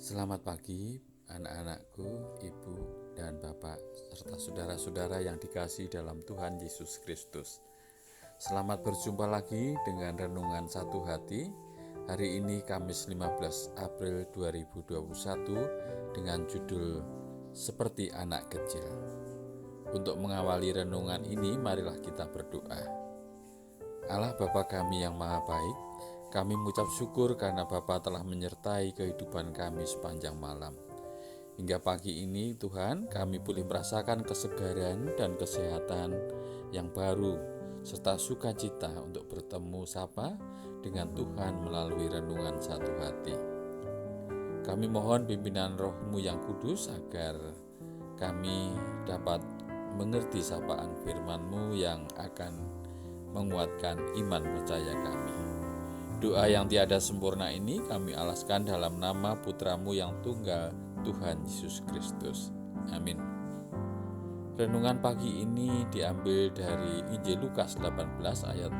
Selamat pagi anak-anakku, ibu dan bapak, serta saudara-saudara yang dikasihi dalam Tuhan Yesus Kristus. Selamat berjumpa lagi dengan Renungan Satu Hati. Hari ini Kamis 15 April 2021 dengan judul Seperti Anak Kecil. Untuk mengawali renungan ini, marilah kita berdoa. Allah Bapa kami yang maha baik, kami mengucap syukur karena Bapa telah menyertai kehidupan kami sepanjang malam. Hingga pagi ini Tuhan, kami boleh merasakan kesegaran dan kesehatan yang baru, serta sukacita untuk bertemu sapa dengan Tuhan melalui renungan Satu Hati. Kami mohon pimpinan Roh-Mu yang kudus agar kami dapat mengerti sapaan firman-Mu yang akan menguatkan iman percaya kami. Doa yang tiada sempurna ini kami alaskan dalam nama Putra-Mu yang tunggal, Tuhan Yesus Kristus. Amin. Renungan pagi ini diambil dari Injil Lukas 18 ayat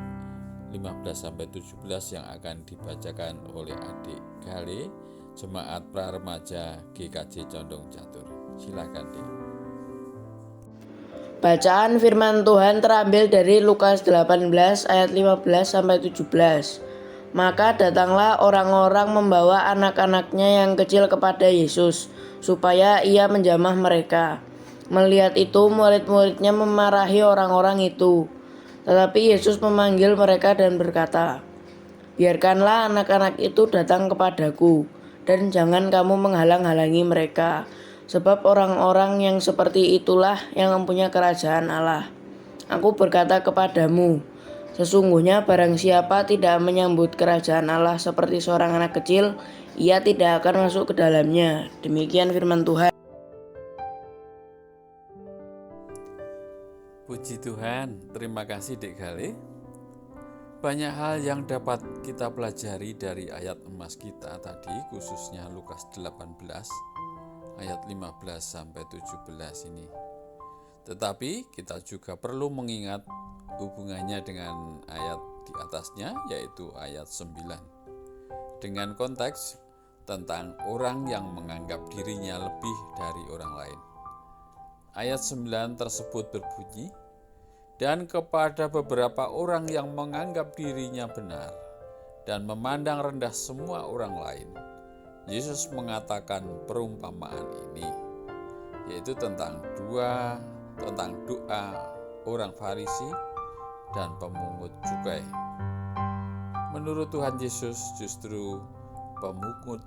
15-17 yang akan dibacakan oleh adik Gale, Jemaat Praremaja GKJ Condong Catur. Silakan, Dik. Bacaan firman Tuhan terambil dari Lukas 18 ayat 15-17. Maka datanglah orang-orang membawa anak-anaknya yang kecil kepada Yesus, supaya ia menjamah mereka. Melihat itu, murid-muridnya memarahi orang-orang itu. Tetapi Yesus memanggil mereka dan berkata, "Biarkanlah anak-anak itu datang kepadaku, dan jangan kamu menghalang-halangi mereka. Sebab orang-orang yang seperti itulah yang mempunyai kerajaan Allah. Aku berkata kepadamu, sesungguhnya barang siapa tidak menyambut kerajaan Allah seperti seorang anak kecil, ia tidak akan masuk ke dalamnya." Demikian firman Tuhan. Puji Tuhan, terima kasih Dek Gale. Banyak hal yang dapat kita pelajari dari ayat emas kita tadi, khususnya Lukas 18 ayat 15-17 ini. Tetapi kita juga perlu mengingat hubungannya dengan ayat di atasnya, yaitu ayat 9. Dengan konteks tentang orang yang menganggap dirinya lebih dari orang lain. Ayat 9 tersebut berbunyi, "Dan kepada beberapa orang yang menganggap dirinya benar dan memandang rendah semua orang lain, Yesus mengatakan perumpamaan ini, yaitu tentang doa orang Farisi dan pemungut cukai. Menurut Tuhan Yesus, justru pemungut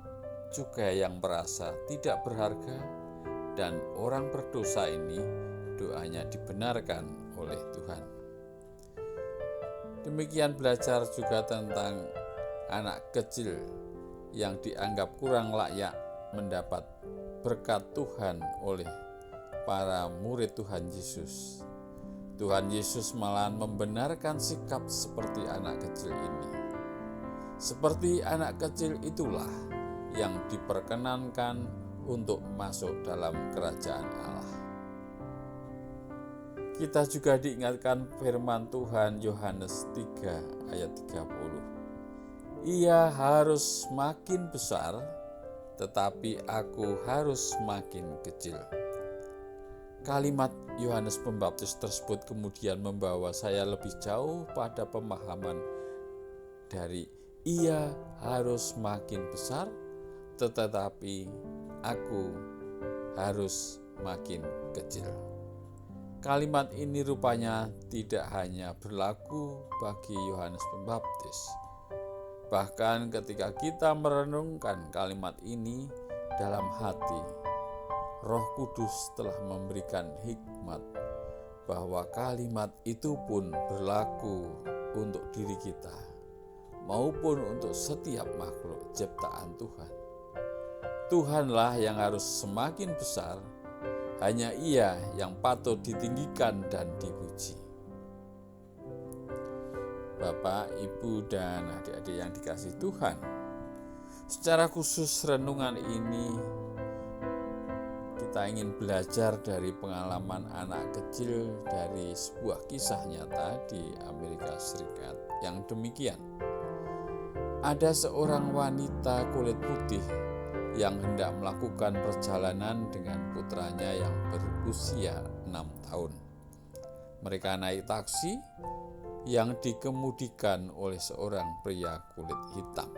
cukai yang merasa tidak berharga dan orang berdosa ini doanya dibenarkan oleh Tuhan. Demikian belajar juga tentang anak kecil yang dianggap kurang layak mendapat berkat Tuhan oleh para murid Tuhan Yesus. Tuhan Yesus malah membenarkan sikap seperti anak kecil ini. Seperti anak kecil itulah yang diperkenankan untuk masuk dalam kerajaan Allah. Kita juga diingatkan firman Tuhan Yohanes 3 ayat 30. "Ia harus makin besar, tetapi aku harus makin kecil." Kalimat Yohanes Pembaptis tersebut kemudian membawa saya lebih jauh pada pemahaman dari ia harus makin besar, tetapi aku harus makin kecil. Kalimat ini rupanya tidak hanya berlaku bagi Yohanes Pembaptis. Bahkan ketika kita merenungkan kalimat ini dalam hati, Roh Kudus telah memberikan hikmat bahwa kalimat itu pun berlaku untuk diri kita maupun untuk setiap makhluk ciptaan Tuhan. Tuhanlah yang harus semakin besar, hanya Ia yang patut ditinggikan dan dipuji. Bapak, Ibu, dan adik-adik yang dikasihi Tuhan, secara khusus renungan ini kita ingin belajar dari pengalaman anak kecil dari sebuah kisah nyata di Amerika Serikat yang demikian. Ada seorang wanita kulit putih yang hendak melakukan perjalanan dengan putranya yang berusia 6 tahun. Mereka naik taksi yang dikemudikan oleh seorang pria kulit hitam.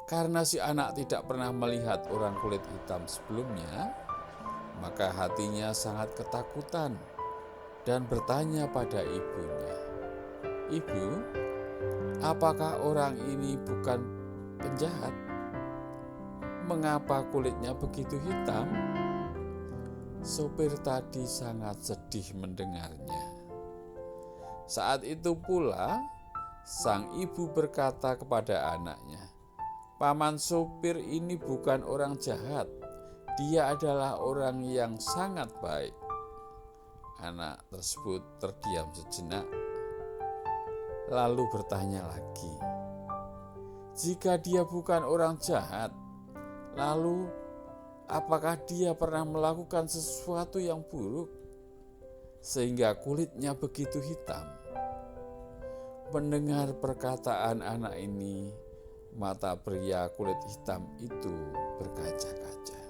Karena si anak tidak pernah melihat orang kulit hitam sebelumnya, maka hatinya sangat ketakutan dan bertanya pada ibunya, "Ibu, apakah orang ini bukan penjahat? Mengapa kulitnya begitu hitam?" Sopir tadi sangat sedih mendengarnya. Saat itu pula, sang ibu berkata kepada anaknya, "Paman sopir ini bukan orang jahat. Dia adalah orang yang sangat baik." Anak tersebut terdiam sejenak, lalu bertanya lagi, "Jika dia bukan orang jahat, lalu apakah dia pernah melakukan sesuatu yang buruk sehingga kulitnya begitu hitam?" Mendengar perkataan anak ini, mata pria kulit hitam itu berkaca-kaca.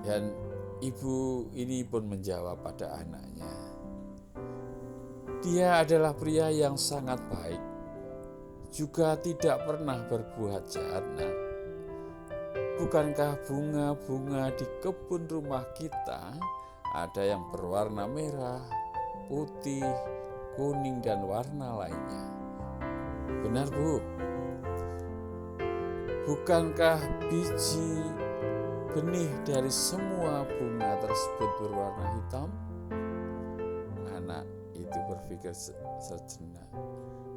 Dan ibu ini pun menjawab pada anaknya, "Dia adalah pria yang sangat baik, juga tidak pernah berbuat jahat, Nak. Bukankah bunga-bunga di kebun rumah kita ada yang berwarna merah, putih, kuning, dan warna lainnya?" "Benar, Bu. Bukankah biji benih dari semua bunga tersebut berwarna hitam?" Anak itu berpikir sejenak.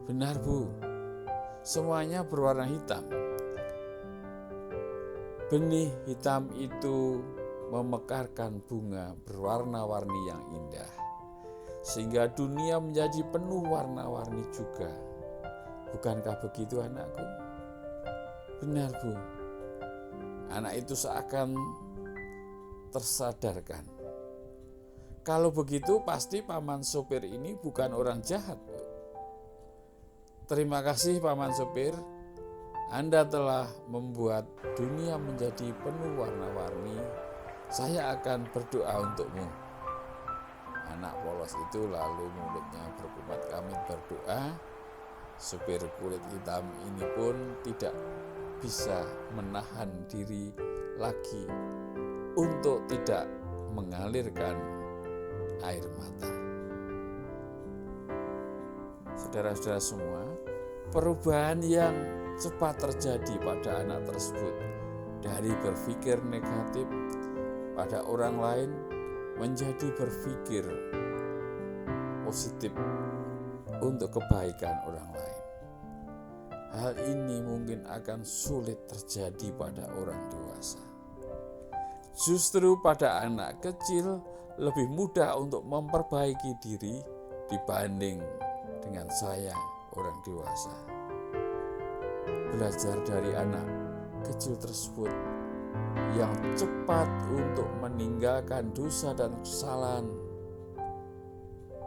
"Benar, Bu. Semuanya berwarna hitam. Benih hitam itu memekarkan bunga berwarna-warni yang indah, sehingga dunia menjadi penuh warna-warni juga. Bukankah begitu, anakku?" "Benar, Bu." Anak itu seakan tersadarkan. "Kalau begitu pasti paman sopir ini bukan orang jahat, Bu." "Terima kasih paman sopir. Anda telah membuat dunia menjadi penuh warna-warni. Saya akan berdoa untukmu." Anak polos itu lalu mulutnya berkumat-kamit berdoa. Supir kulit hitam ini pun tidak bisa menahan diri lagi untuk tidak mengalirkan air mata. Saudara-saudara semua, perubahan yang cepat terjadi pada anak tersebut dari berpikir negatif pada orang lain menjadi berpikir positif untuk kebaikan orang lain. Hal ini mungkin akan sulit terjadi pada orang dewasa. Justru pada anak kecil lebih mudah untuk memperbaiki diri dibanding dengan saya, orang dewasa. Belajar dari anak kecil tersebut yang cepat untuk meninggalkan dosa dan kesalahan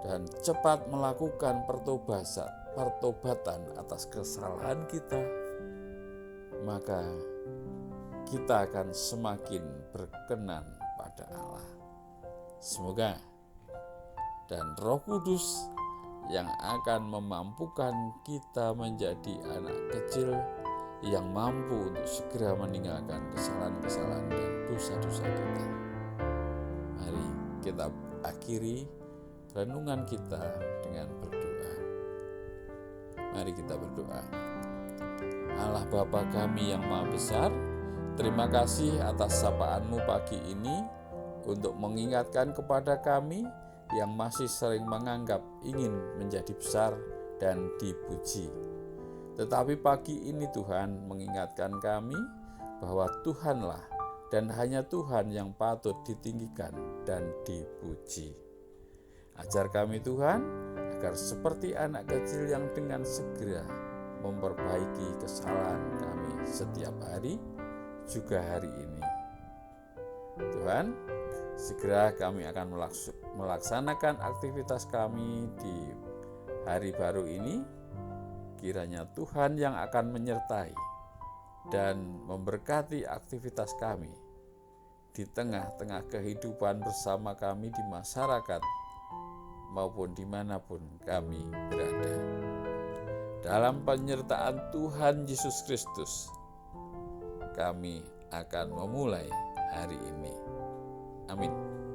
dan cepat melakukan pertobatan atas kesalahan kita, maka kita akan semakin berkenan pada Allah. Semoga dan Roh Kudus yang akan memampukan kita menjadi anak kecil yang mampu untuk segera meninggalkan kesalahan-kesalahan dan dosa-dosa kita. Mari kita akhiri renungan kita dengan berdoa. Mari kita berdoa. Allah Bapa kami yang Maha Besar, terima kasih atas sapaan-Mu pagi ini untuk mengingatkan kepada kami yang masih sering menganggap ingin menjadi besar dan dipuji. Tetapi pagi ini Tuhan mengingatkan kami bahwa Tuhanlah dan hanya Tuhan yang patut ditinggikan dan dipuji. Ajar kami Tuhan agar seperti anak kecil yang dengan segera memperbaiki kesalahan kami setiap hari, juga hari ini. Tuhan, segera kami akan melaksanakan aktivitas kami di hari baru ini Kiranya Tuhan yang akan menyertai dan memberkati aktivitas kami di tengah-tengah kehidupan bersama kami di masyarakat maupun dimanapun kami berada. Dalam penyertaan Tuhan Yesus Kristus, kami akan memulai hari ini. Amin.